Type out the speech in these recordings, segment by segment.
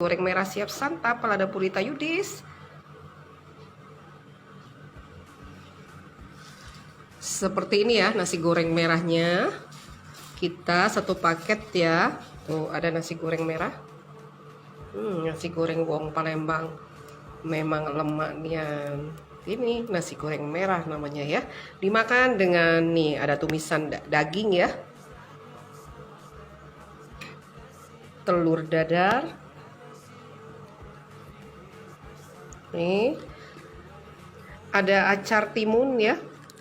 Goreng merah siap santap, Palada Purita Yudis. Seperti ini ya nasi goreng merahnya. Kita satu paket ya. Tuh ada nasi goreng merah. Nasi goreng Wong Palembang. Memang lemaknya. Ini nasi goreng merah namanya ya. Dimakan dengan nih ada tumisan daging ya. Telur dadar. Nih ada acar timun ya,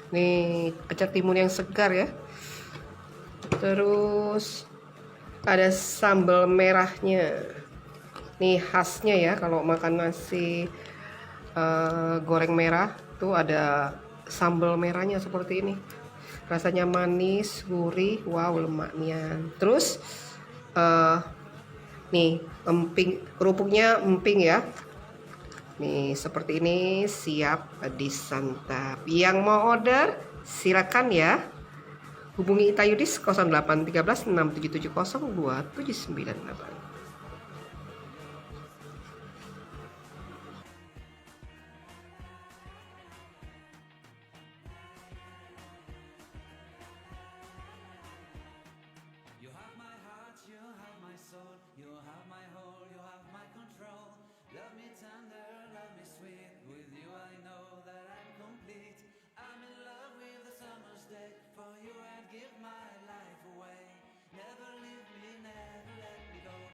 nih acar timun yang segar ya. Terus ada sambal merahnya, nih khasnya ya kalau makan nasi goreng merah tuh ada sambal merahnya seperti ini, rasanya manis gurih, wow lemaknya. Terus nih emping, kerupuknya emping ya. Nih seperti ini siap disantap. Yang mau order silakan ya. Hubungi Ita Yudis 0813 6770 2798.